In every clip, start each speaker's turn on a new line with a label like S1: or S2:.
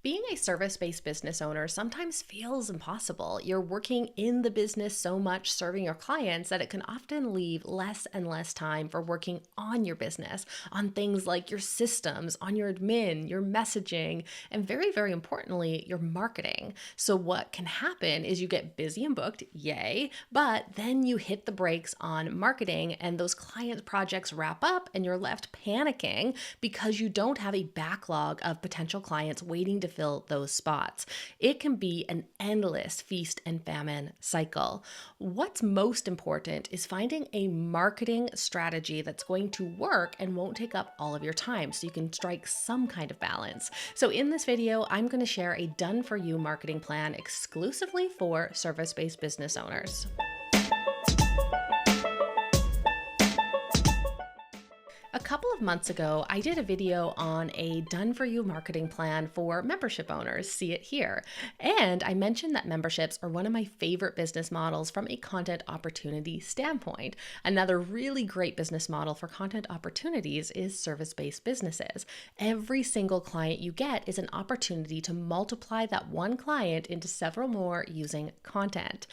S1: Being a service-based business owner sometimes feels impossible. You're working in the business so much, serving your clients, that it can often leave less and less time for working on your business, on things like your systems, on your admin, your messaging, and very, very importantly, your marketing. So what can happen is you get busy and booked, yay, but then you hit the brakes on marketing and those client projects wrap up and you're left panicking because you don't have a backlog of potential clients waiting to fill those spots. It can be an endless feast and famine cycle. What's most important is finding a marketing strategy that's going to work and won't take up all of your time so you can strike some kind of balance. So in this video, I'm going to share a done-for-you marketing plan exclusively for service-based business owners. A couple of months ago, I did a video on a done-for-you marketing plan for membership owners. See it here. And I mentioned that memberships are one of my favorite business models from a content opportunity standpoint. Another really great business model for content opportunities is service-based businesses. Every single client you get is an opportunity to multiply that one client into several more using content.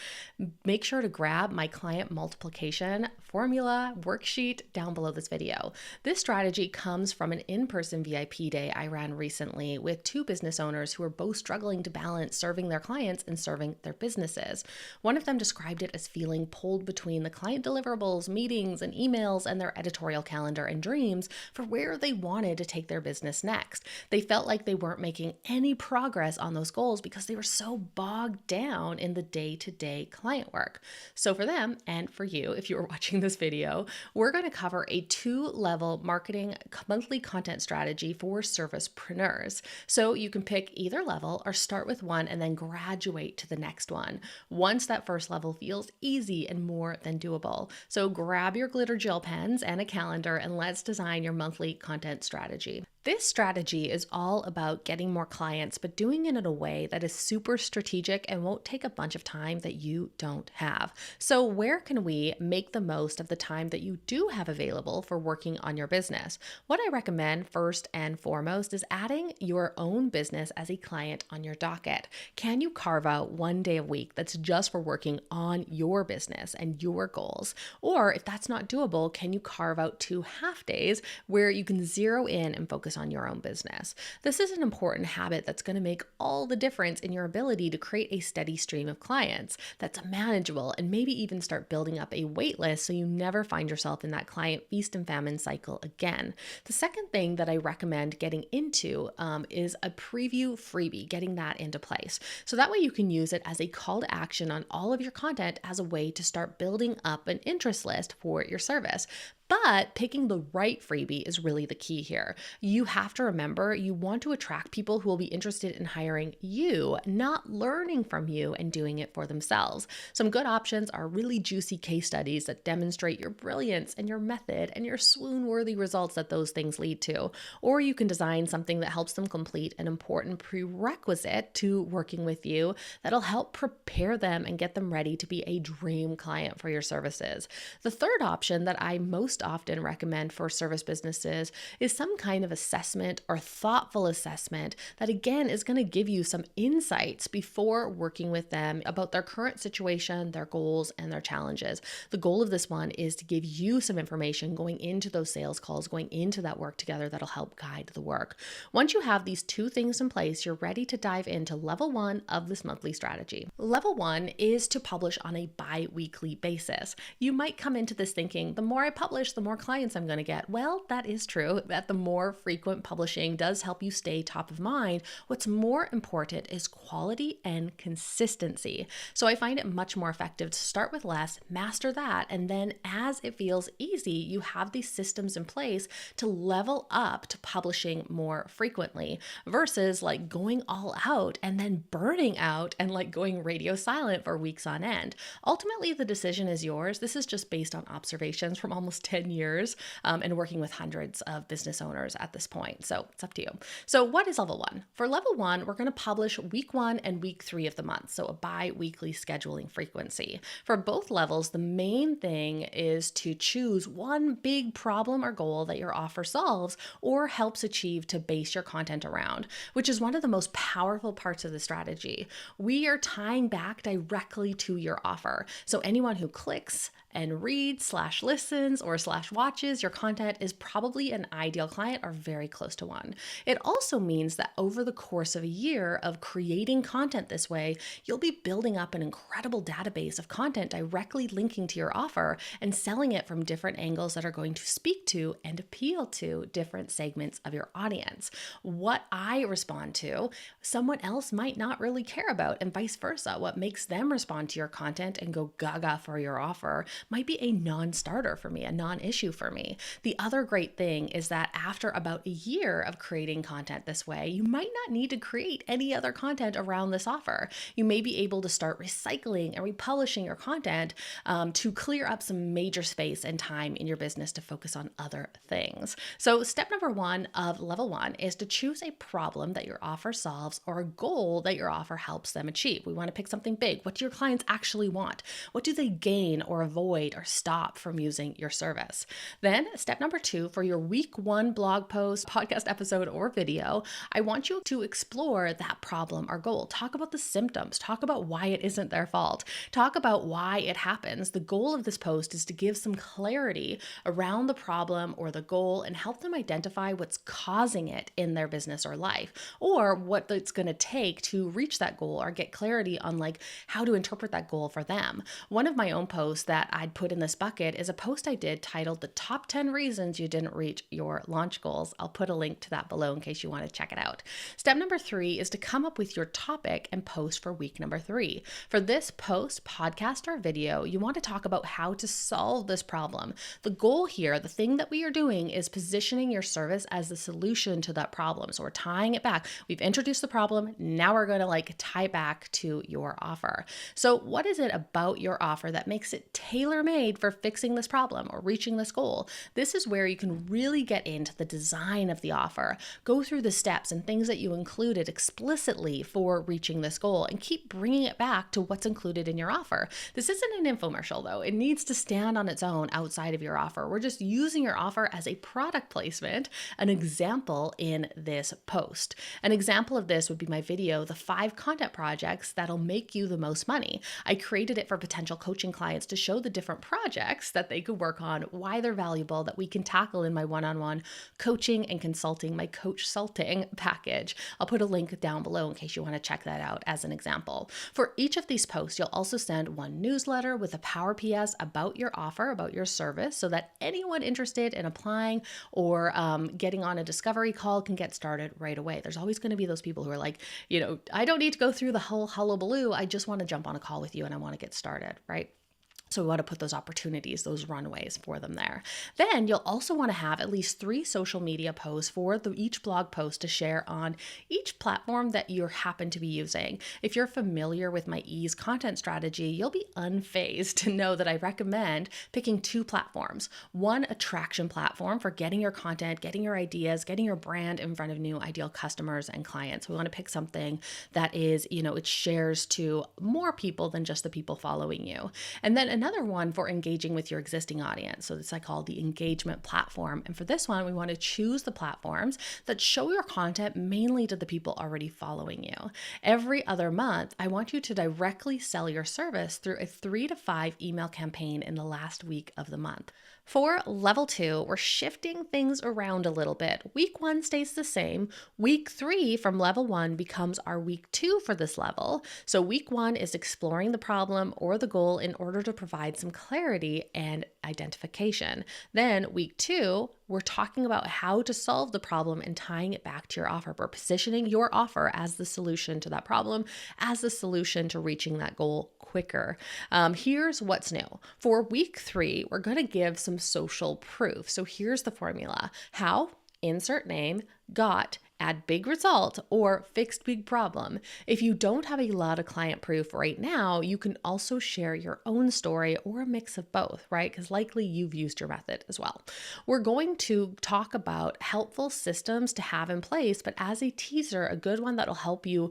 S1: Make sure to grab my client multiplication formula worksheet down below this video. This strategy comes from an in-person VIP day I ran recently with two business owners who were both struggling to balance serving their clients and serving their businesses. One of them described it as feeling pulled between the client deliverables, meetings, and emails and their editorial calendar and dreams for where they wanted to take their business next. They felt like they weren't making any progress on those goals because they were so bogged down in the day-to-day client work. So for them, and for you, if you were watching this video, we're going to cover a two-level marketing monthly content strategy for service-preneurs. So you can pick either level or start with one and then graduate to the next one once that first level feels easy and more than doable. So grab your glitter gel pens and a calendar and let's design your monthly content strategy. This strategy is all about getting more clients, but doing it in a way that is super strategic and won't take a bunch of time that you don't have. So where can we make the most of the time that you do have available for working on your business? What I recommend first and foremost is adding your own business as a client on your docket. Can you carve out one day a week that's just for working on your business and your goals? Or if that's not doable, can you carve out 2 half days where you can zero in and focus on your own business? This is an important habit that's going to make all the difference in your ability to create a steady stream of clients that's manageable and maybe even start building up a wait list so you never find yourself in that client feast and famine cycle again. The second thing that I recommend getting into is a preview freebie, getting that into place. So that way you can use it as a call to action on all of your content as a way to start building up an interest list for your service. But picking the right freebie is really the key here. You have to remember you want to attract people who will be interested in hiring you, not learning from you and doing it for themselves. Some good options are really juicy case studies that demonstrate your brilliance and your method and your swoon-worthy results that those things lead to. Or you can design something that helps them complete an important prerequisite to working with you that'll help prepare them and get them ready to be a dream client for your services. The third option that I most often recommend for service businesses is some kind of assessment or thoughtful assessment that again is going to give you some insights before working with them about their current situation, their goals, and their challenges. The goal of this one is to give you some information going into those sales calls, going into that work together that'll help guide the work. Once you have these two things in place, you're ready to dive into level 1 of this monthly strategy. Level 1 is to publish on a bi-weekly basis. You might come into this thinking, the more I publish, the more clients I'm going to get. Well, that is true, that the more frequent publishing does help you stay top of mind. What's more important is quality and consistency. So I find it much more effective to start with less, master that, and then as it feels easy, you have these systems in place to level up to publishing more frequently versus like going all out and then burning out and like going radio silent for weeks on end. Ultimately, the decision is yours. This is just based on observations from almost 10 years and working with hundreds of business owners at this point. So it's up to you. So what is level one? For level one, we're going to publish week 1 and week 3 of the month. So a bi-weekly scheduling frequency. For both levels, the main thing is to choose one big problem or goal that your offer solves or helps achieve to base your content around, which is one of the most powerful parts of the strategy. We are tying back directly to your offer. So anyone who clicks and reads / listens or / watches your content is probably an ideal client or very close to one. It also means that over the course of a year of creating content this way, you'll be building up an incredible database of content directly linking to your offer and selling it from different angles that are going to speak to and appeal to different segments of your audience. What I respond to, someone else might not really care about, and vice versa. What makes them respond to your content and go gaga for your offer might be a non-starter for me, a non-issue for me. The other great thing is that after about a year of creating content this way, you might not need to create any other content around this offer. You may be able to start recycling and republishing your content to clear up some major space and time in your business to focus on other things. So step number 1 of level 1 is to choose a problem that your offer solves or a goal that your offer helps them achieve. We want to pick something big. What do your clients actually want? What do they gain or avoid or stop from using your service? Then step number 2, for your week 1 blog post, podcast episode, or video, I want you to explore that problem or goal. Talk about the symptoms. Talk about why it isn't their fault. Talk about why it happens. The goal of this post is to give some clarity around the problem or the goal and help them identify what's causing it in their business or life, or what it's going to take to reach that goal or get clarity on how to interpret that goal for them. One of my own posts that I'd put in this bucket is a post I did titled "The Top 10 Reasons You Didn't Reach Your Launch Goals." I'll put a link to that below in case you want to check it out. Step number 3 is to come up with your topic and post for week number 3. For this post, podcast, or video, you want to talk about how to solve this problem. The goal here, the thing that we are doing, is positioning your service as the solution to that problem. So we're tying it back. We've introduced the problem. Now we're going to tie back to your offer. So what is it about your offer that makes it tailor-made for fixing this problem or reaching this goal? This is where you can really get into the design of the offer, go through the steps and things that you included explicitly for reaching this goal, and keep bringing it back to what's included in your offer. This isn't an infomercial though. It needs to stand on its own outside of your offer. We're just using your offer as a product placement, an example in this post. An example of this would be my video, "The 5 Content Projects That'll Make You the Most Money." I created it for potential coaching clients to show the different projects that they could work on, why they're valuable, that we can tackle in my one-on-one coaching and consulting, my coach-sulting package. I'll put a link down below in case you want to check that out as an example. For each of these posts, you'll also send one newsletter with a Power PS about your offer, about your service, so that anyone interested in applying or getting on a discovery call can get started right away. There's always going to be those people who are like, I don't need to go through the whole hullabaloo. I just want to jump on a call with you and I want to get started, right? So we want to put those opportunities, those runways for them there. Then you'll also want to have at least 3 social media posts for each blog post to share on each platform that you happen to be using. If you're familiar with my ease content strategy, you'll be unfazed to know that I recommend picking 2 platforms. One, a traction platform for getting your content, getting your ideas, getting your brand in front of new ideal customers and clients. We want to pick something that is, it shares to more people than just the people following you. And then another one for engaging with your existing audience. So this I call the engagement platform. And for this one, we want to choose the platforms that show your content mainly to the people already following you. Every other month, I want you to directly sell your service through a 3 to 5 email campaign in the last week of the month. For level 2, we're shifting things around a little bit. Week 1 stays the same. Week 3 from level 1 becomes our week 2 for this level. So week 1 is exploring the problem or the goal in order to provide some clarity and identification. Then week 2, we're talking about how to solve the problem and tying it back to your offer. We're positioning your offer as the solution to that problem, as the solution to reaching that goal quicker. Here's what's new. For week 3, we're going to give some social proof. So here's the formula. How? Insert name, got, add big result, or fixed big problem. If you don't have a lot of client proof right now, you can also share your own story or a mix of both, right? Because likely you've used your method as well. We're going to talk about helpful systems to have in place, but as a teaser, a good one that'll help you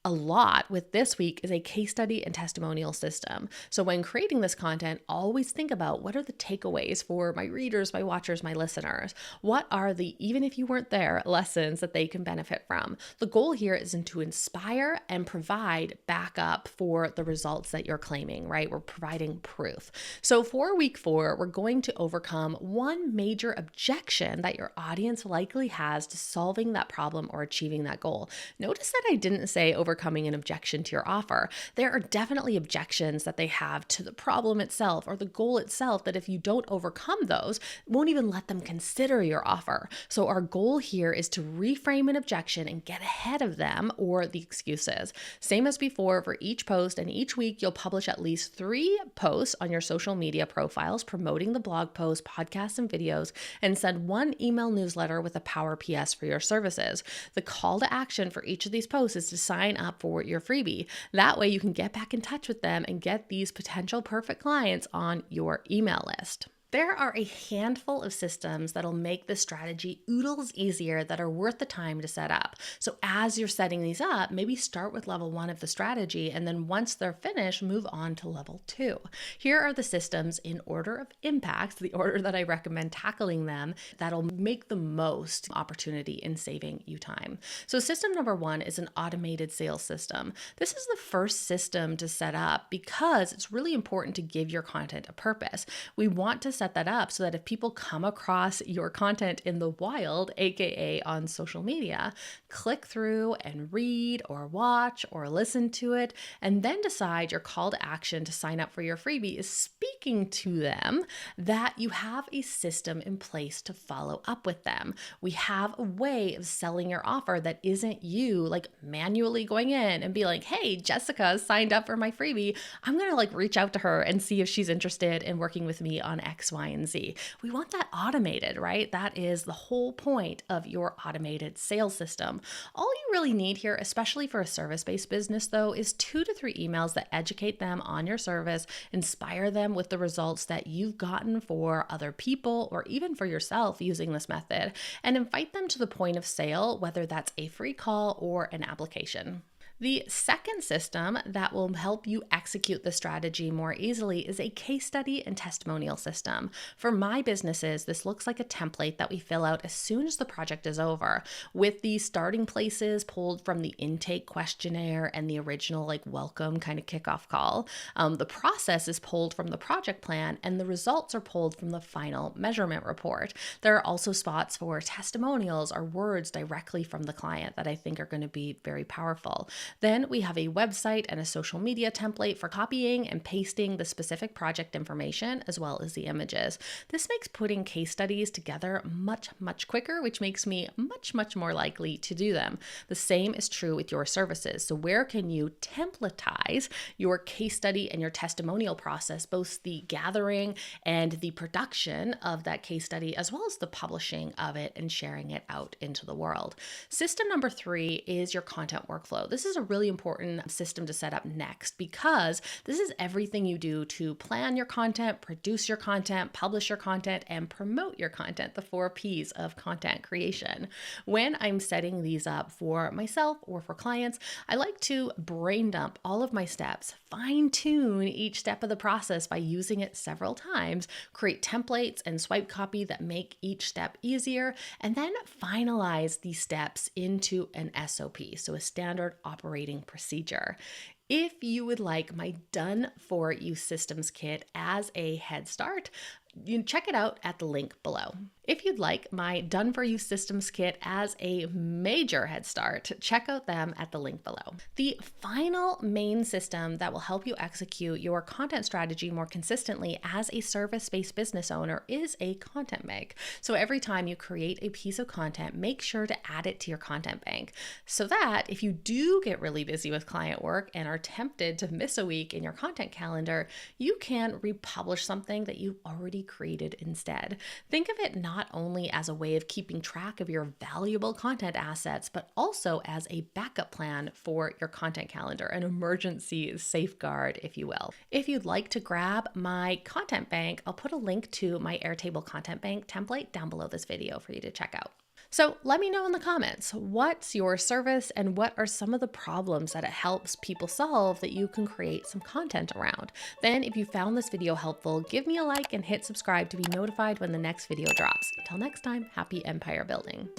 S1: a lot with this week is a case study and testimonial system. So when creating this content, always think about what are the takeaways for my readers, my watchers, my listeners? What are the, even if you weren't there, lessons that they can benefit from? The goal here is to inspire and provide backup for the results that you're claiming, right? We're providing proof. So for week 4, we're going to overcome one major objection that your audience likely has to solving that problem or achieving that goal. Notice that I didn't say overcoming an objection to your offer. There are definitely objections that they have to the problem itself or the goal itself that if you don't overcome those, won't even let them consider your offer. So our goal here is to reframe an objection and get ahead of them or the excuses. Same as before for each post, and each week you'll publish at least 3 posts on your social media profiles promoting the blog posts, podcasts, and videos, and send 1 email newsletter with a Power PS for your services. The call to action for each of these posts is to sign up for your freebie. That way you can get back in touch with them and get these potential perfect clients on your email list. There are a handful of systems that'll make this strategy oodles easier that are worth the time to set up. So as you're setting these up, maybe start with level 1 of the strategy, and then once they're finished, move on to level 2. Here are the systems in order of impact, the order that I recommend tackling them, that'll make the most opportunity in saving you time. So system number 1 is an automated sales system. This is the first system to set up because it's really important to give your content a purpose. We want to set that up so that if people come across your content in the wild, aka on social media, click through and read or watch or listen to it, and then decide your call to action to sign up for your freebie is speaking to them, that you have a system in place to follow up with them. We have a way of selling your offer that isn't you like manually going in and be like, hey, Jessica signed up for my freebie. I'm going to like reach out to her and see if she's interested in working with me on X, Y, and Z. We want that automated, right? That is the whole point of your automated sales system. All you really need here, especially for a service-based business though, is 2 to 3 emails that educate them on your service, inspire them with the results that you've gotten for other people or even for yourself using this method, and invite them to the point of sale, whether that's a free call or an application. The second system that will help you execute the strategy more easily is a case study and testimonial system. For my businesses, this looks like a template that we fill out as soon as the project is over, with the starting places pulled from the intake questionnaire and the original like welcome kind of kickoff call. The process is pulled from the project plan, and the results are pulled from the final measurement report. There are also spots for testimonials or words directly from the client that I think are going to be very powerful. Then we have a website and a social media template for copying and pasting the specific project information as well as the images. This makes putting case studies together much quicker, which makes me much more likely to do them. The same is true with your services. So where can you templatize your case study and your testimonial process, both the gathering and the production of that case study, as well as the publishing of it and sharing it out into the world? System number 3 is your content workflow. This is a really important system to set up next because this is everything you do to plan your content, produce your content, publish your content, and promote your content, the 4 Ps of content creation. When I'm setting these up for myself or for clients, I like to brain dump all of my steps, fine tune each step of the process by using it several times, create templates and swipe copy that make each step easier, and then finalize these steps into an SOP, so a standard operating procedure. If you would like my Done For You Systems Kit as a head start, you can check it out at the link below. If you'd like my Done For You Systems Kit as a major head start, check out them at the link below. The final main system that will help you execute your content strategy more consistently as a service-based business owner is a content bank. So every time you create a piece of content, make sure to add it to your content bank so that if you do get really busy with client work and are tempted to miss a week in your content calendar, you can republish something that you've already created instead. Think of it not not only as a way of keeping track of your valuable content assets, but also as a backup plan for your content calendar, an emergency safeguard, if you will. If you'd like to grab my content bank, I'll put a link to my Airtable content bank template down below this video for you to check out. So let me know in the comments, what's your service and what are some of the problems that it helps people solve that you can create some content around? Then if you found this video helpful, give me a like and hit subscribe to be notified when the next video drops. Until next time, happy empire building.